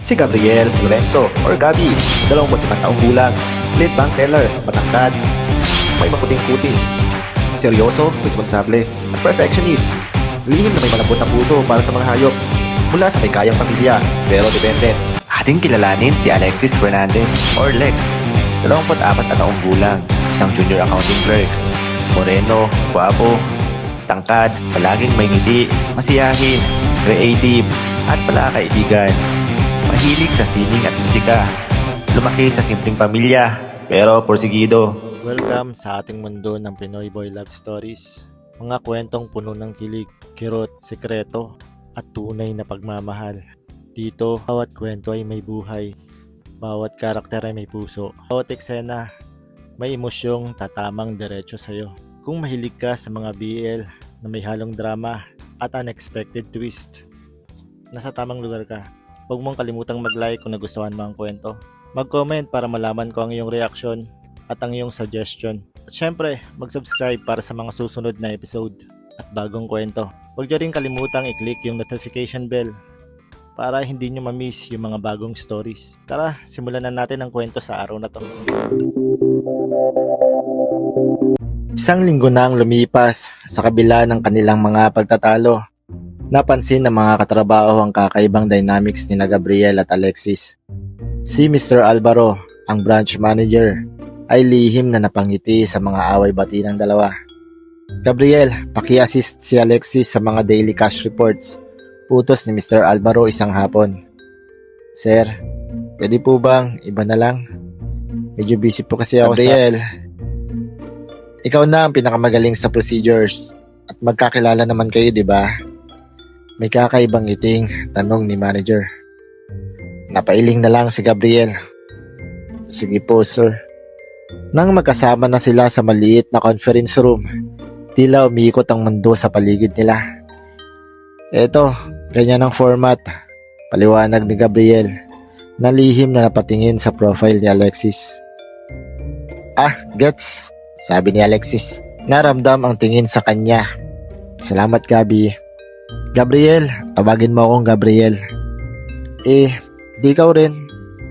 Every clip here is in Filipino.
Si Gabriel Lorenzo or Gabi, 25 taong gulang, lead bank teller, matangkad, may maputing kutis, seryoso, responsable, at perfectionist. Lihim na may malambot na puso para sa mga hayop, mula sa may kayang pamilya, pero dependent. Ating kilalanin si Alexis Fernandez or Lex, 24 na taong gulang, isang junior accounting clerk. Moreno, guwapo, tangkad, palaging may ngiti, masiyahin, creative, at palakaibigan. Mahilig sa sining at musika. Lumaki sa simpleng pamilya, pero porsigido. Welcome sa ating mundo ng Pinoy Boy Love Stories. Mga kwentong puno ng kilig, kirot, sekreto, at tunay na pagmamahal. Dito, bawat kwento ay may buhay. Bawat karakter ay may puso. Bawat eksena, may emosyong tatamang diretso sa'yo. Kung mahilig ka sa mga BL na may halong drama at unexpected twist, nasa tamang lugar ka. Huwag mong kalimutang mag-like kung nagustuhan mo ang kwento. Mag-comment para malaman ko ang iyong reaksyon at ang iyong suggestion. At syempre, mag-subscribe para sa mga susunod na episode at bagong kwento. Huwag nyo rin kalimutang i-click yung notification bell para hindi nyo ma-miss yung mga bagong stories. Tara, simulan na natin ang kwento sa araw na to. Isang linggo na ang lumipas sa kabila ng kanilang mga pagtatalo. Napansin ng mga katrabaho ang kakaibang dynamics ni Gabriel at Alexis. Si Mr. Alvaro, ang branch manager, ay lihim na napangiti sa mga away-bati ng dalawa. Gabriel, paki-assist si Alexis sa mga daily cash reports. Utos ni Mr. Alvaro isang hapon. Sir, pwede po bang iba na lang? Medyo busy po kasi ako. Gabriel, ikaw na ang pinakamagaling sa procedures at magkakilala naman kayo, di ba? May kakaibang iting tanong ni manager. Napailing na lang si Gabriel. Sige po, sir. Nang magkasama na sila sa maliit na conference room, tila umiikot ang mundo sa paligid nila. Eto, ganyan ang format. Paliwanag ni Gabriel, na lihim na napatingin sa profile ni Alexis. Ah, gets, sabi ni Alexis. Naramdam ang tingin sa kanya. Salamat, Gabi. Gabriel, tawagin mo akong Gabriel. Di ikaw rin.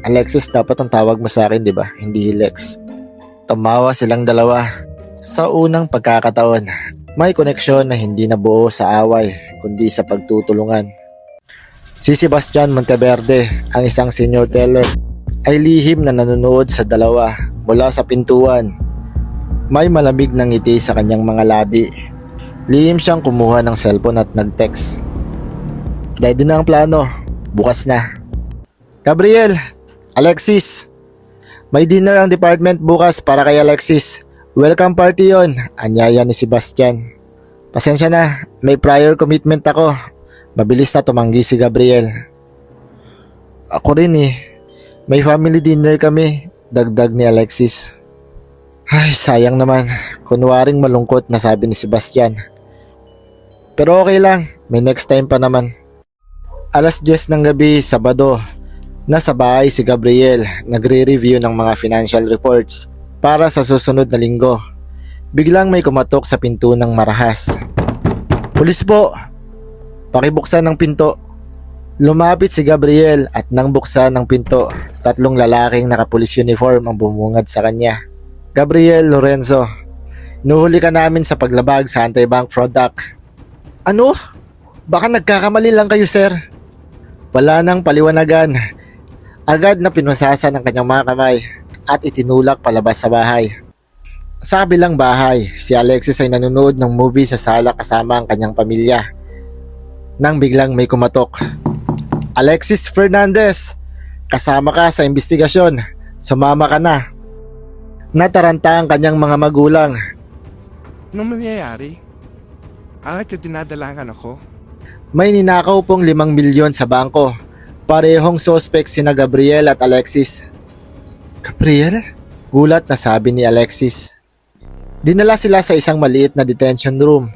Alexis dapat ang tawag mo sa akin, di ba? Hindi Lex. Tumawa silang dalawa. Sa unang pagkakataon, may koneksyon na hindi nabuo sa away, kundi sa pagtutulungan. Si Sebastian Monteverde, ang isang senior teller, ay lihim na nanonood sa dalawa mula sa pintuan. May malamig na ngiti sa kanyang mga labi. Lihim siyang kumuha ng cellphone at nag-text. Ready na ang plano. Bukas na. Gabriel, Alexis, may dinner ang department bukas para kay Alexis. Welcome party yon, anyaya ni Sebastian. Pasensya na, may prior commitment ako. Mabilis na tumanggi si Gabriel. Ako rin may family dinner kami, dagdag ni Alexis. Ay, sayang naman. Kunwaring malungkot na sabi ni Sebastian. Pero okay lang, may next time pa naman. 10:00 ng gabi, Sabado. Nasa bahay si Gabriel, nagre-review ng mga financial reports para sa susunod na linggo. Biglang may kumatok sa pinto ng marahas. Pulis po! Pakibuksan ng pinto. Lumapit si Gabriel at nang buksan ng pinto, 3 lalaking nakapulis uniform ang bumungad sa kanya. Gabriel Lorenzo, nuhuli ka namin sa paglabag sa anti-bank fraud act. Ano? Baka nagkakamali lang kayo, sir. Wala nang paliwanagan. Agad na pinusasa ng kanyang mga kamay at itinulak palabas sa bahay. Sa kabilang bahay, si Alexis ay nanonood ng movie sa sala kasama ang kanyang pamilya. Nang biglang may kumatok. Alexis Fernandez, kasama ka sa investigasyon. Sumama ka na. Nataranta ang kanyang mga magulang. Anong mangyayari? Bakit ka dinadalangan ako? May ninakaw pong 5 milyon sa bangko. Parehong suspect sina Gabriel at Alexis. Gabriel? Gulat na sabi ni Alexis. Dinala sila sa isang maliit na detention room.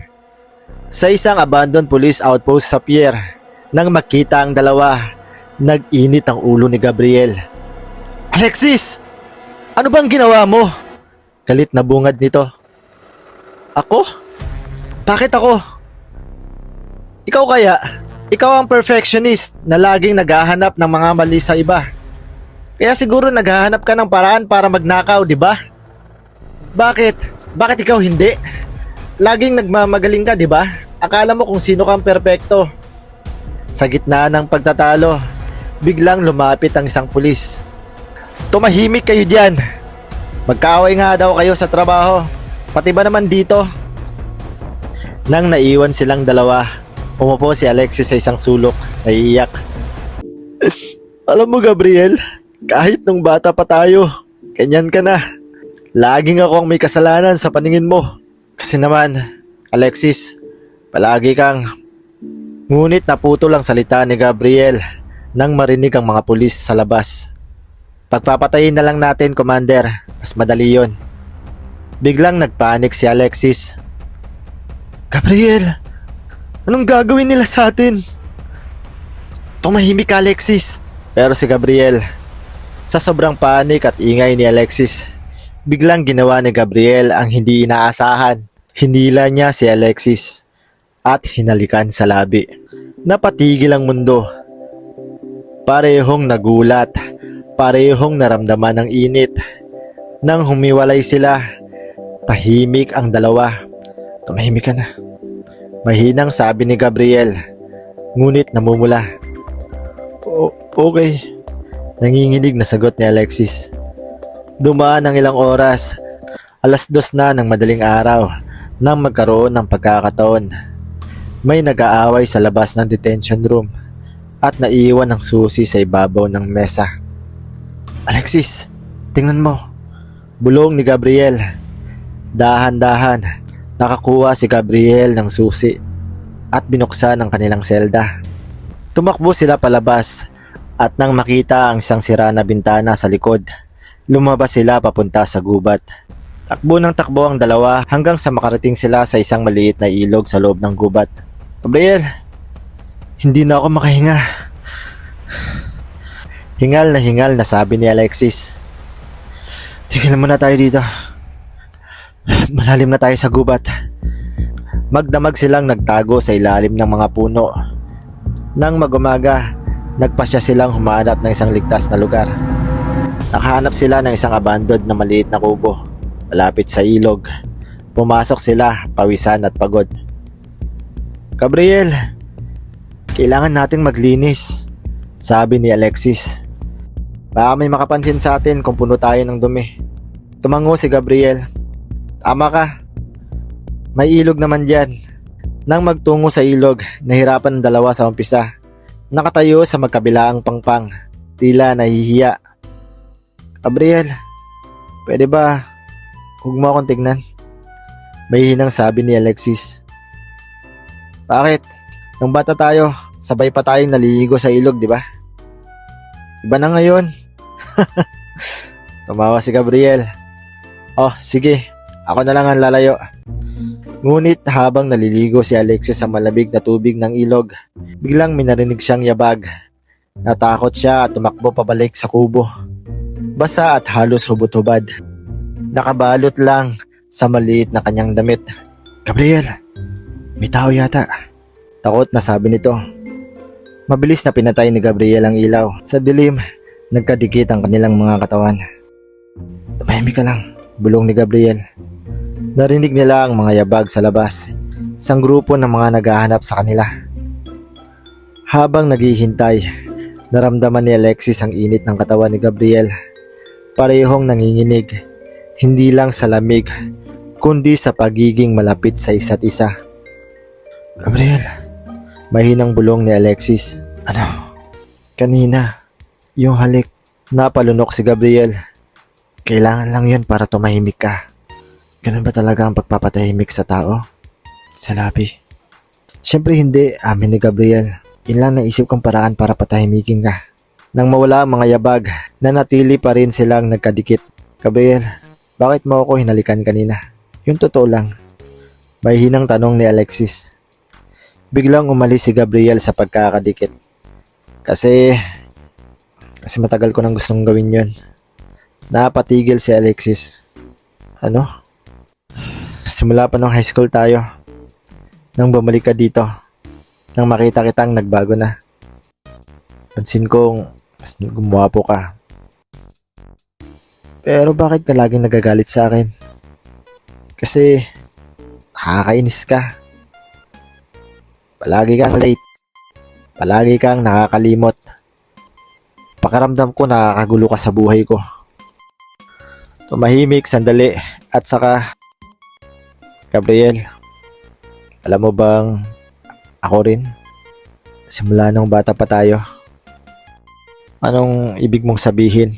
Sa isang abandoned police outpost sa pier. Nang makita ang dalawa, nag-init ang ulo ni Gabriel. Alexis! Ano bang ginawa mo? Galit na bungad nito. Ako? Bakit ako? Ikaw kaya? Ikaw ang perfectionist na laging naghahanap ng mga mali sa iba. Kaya siguro naghahanap ka ng paraan para magnakaw, di ba? Bakit? Bakit ikaw hindi? Laging nagmamagaling ka, di ba? Akala mo kung sino kang perpekto. Sa gitna ng pagtatalo, biglang lumapit ang isang pulis. Tumahimik kayo diyan. Magkaaway nga daw kayo sa trabaho. Pati ba naman dito? Nang naiwan silang dalawa, umupo si Alexis sa isang sulok, naiiyak. Alam mo Gabriel, kahit nung bata pa tayo, ganyan ka na. Laging ako ang may kasalanan sa paningin mo. Kasi naman, Alexis, palagi kang... Ngunit naputol ang salita ni Gabriel nang marinig ang mga pulis sa labas. Pagpapatayin na lang natin, Commander. Mas madali yon. Biglang nagpanik si Alexis. Gabriel, anong gagawin nila sa atin? Tumahimik ka, Alexis. Pero si Gabriel, sa sobrang panik at ingay ni Alexis, biglang ginawa ni Gabriel ang hindi inaasahan. Hinila niya si Alexis at hinalikan sa labi. Napatigil ang mundo. Parehong nagulat, parehong naramdaman ng init. Nang humiwalay sila, tahimik ang dalawa. Tumahimik ka na. Mahinang sabi ni Gabriel, ngunit namumula. Okay. Nanginginig na sagot ni Alexis. Dumaan ang ilang oras, 2:00 na ng madaling araw, nang magkaroon ng pagkakataon. May nag-aaway sa labas ng detention room at naiwan ang susi sa ibabaw ng mesa. Alexis, tingnan mo. Bulong ni Gabriel. Dahan-dahan, nakakuha si Gabriel ng susi at binuksan ang kanilang selda. Tumakbo sila palabas at nang makita ang isang sira na bintana sa likod, lumabas sila papunta sa gubat. Takbo ng takbo ang dalawa hanggang sa makarating sila sa isang maliit na ilog sa loob ng gubat. Gabriel, hindi na ako makahinga. Hingal na sabi ni Alexis. Tigil muna tayo dito. Malalim na tayo sa gubat. Magdamag silang nagtago sa ilalim ng mga puno. Nang mag-umaga, nagpasya silang humanap ng isang ligtas na lugar. Nakahanap sila ng isang abandoned na maliit na kubo, malapit sa ilog. Pumasok sila, pawisan at pagod. Gabriel, kailangan nating maglinis, sabi ni Alexis. Baka may makapansin sa atin kung puno tayo ng dumi. Tumango si Gabriel. Tama ka. May ilog naman dyan. Nang magtungo sa ilog, nahirapan ang dalawa sa umpisa. Nakatayo sa magkabilaang pangpang, tila nahihiya. Gabriel, pwede ba huwag mo akong tignan? May hinang sabi ni Alexis. Bakit? Nung bata tayo, sabay pa tayong naliligo sa ilog, di ba? Iba na ngayon. Tumawa si Gabriel. Oh, sige. Ako na lang ang lalayo. Ngunit habang naliligo si Alexis sa malamig na tubig ng ilog, biglang may narinig siyang yabag. Natakot siya at tumakbo pabalik sa kubo. Basa at halos hubot-hubad. Nakabalot lang sa maliit na kanyang damit. Gabriel, may tao yata. Takot na sabi nito. Mabilis na pinatay ni Gabriel ang ilaw. Sa dilim, nagkadikit ang kanilang mga katawan. Tumahimik ka lang, bulong ni Gabriel. Narinig nila ang mga yabag sa labas. Isang grupo ng mga naghahanap sa kanila. Habang naghihintay, naramdaman ni Alexis ang init ng katawan ni Gabriel. Parehong nanginginig, hindi lang sa lamig, kundi sa pagiging malapit sa isa't isa. Gabriel, mahinang bulong ni Alexis. Ano? Kanina, yung halik. Napalunok si Gabriel. Kailangan lang yun para tumahimik ka. Ganun ba talaga ang pagpapatahimik sa tao? Sa labi. Siyempre hindi, amin ni Gabriel. Yun lang naisip kong paraan para patahimikin ka. Nang mawala ang mga yabag, nanatili pa rin silang nagkadikit. Gabriel, bakit mo ako hinalikan kanina? Yung totoo lang. May hinang tanong ni Alexis. Biglang umalis si Gabriel sa pagkakadikit. Kasi matagal ko nang gustong gawin yon. Napatigil si Alexis. Ano? Simula pa nung high school tayo. Nang bumalik ka dito, nang makita kitang nagbago na. Pansin kong mas gumwapo ka. Pero bakit ka laging nagagalit sa akin? Kasi nakakainis ka. Palagi kang late. Palagi kang nakakalimot. Pakiramdam ko nakakagulo ka sa buhay ko. Tumahimik sandali at saka, Gabriel, alam mo bang ako rin? Simula nung bata pa tayo. Anong ibig mong sabihin?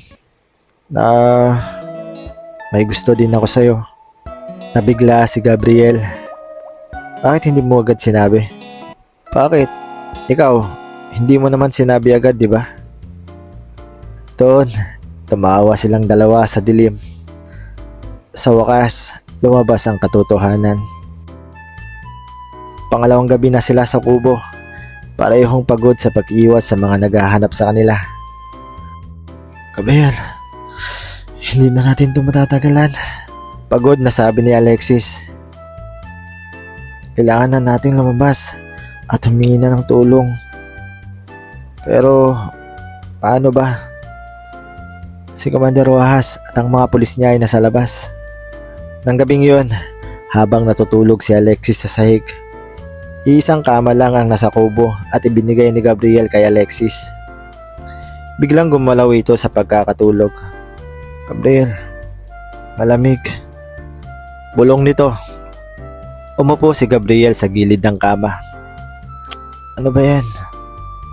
Na may gusto din ako sa'yo. Nabigla si Gabriel. Bakit hindi mo agad sinabi? Bakit? Ikaw, hindi mo naman sinabi agad, di ba? Doon, tumawa silang dalawa sa dilim. Sa wakas, lumabas ang katotohanan. Pangalawang gabi na sila sa kubo. Parehong pagod sa pag-iwas sa mga naghahanap sa kanila. Gabriel, hindi na natin ito matatagalan. Pagod na sabi ni Alexis. Kailangan na nating lumabas at humingi na ng tulong. Pero, paano ba? Si Commander Rojas at ang mga pulis niya ay nasa labas. Nang gabing yun, habang natutulog si Alexis sa sahig, iisang kama lang ang nasa kubo at ibinigay ni Gabriel kay Alexis. Biglang gumalaw ito sa pagkakatulog. Gabriel, malamig. Bulong nito. Umupo si Gabriel sa gilid ng kama. Ano ba yan?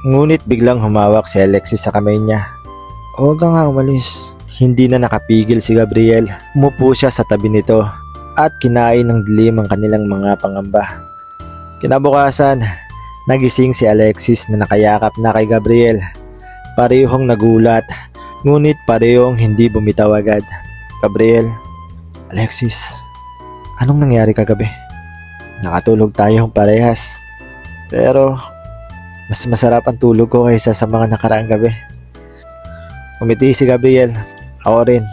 Ngunit biglang humawak si Alexis sa kamay niya. Huwag ka nga umalis. Hindi na nakapigil si Gabriel. Umupo siya sa tabi nito at kinain ng dilim ang kanilang mga pangamba. Kinabukasan, nagising si Alexis na nakayakap na kay Gabriel. Parehong nagulat, ngunit parehong hindi bumitaw agad. Gabriel, Alexis, anong nangyari kagabi? Nakatulog tayong parehas. Pero, mas masarap ang tulog ko kaysa sa mga nakaraang gabi. Umiti si Gabriel. Ako rin.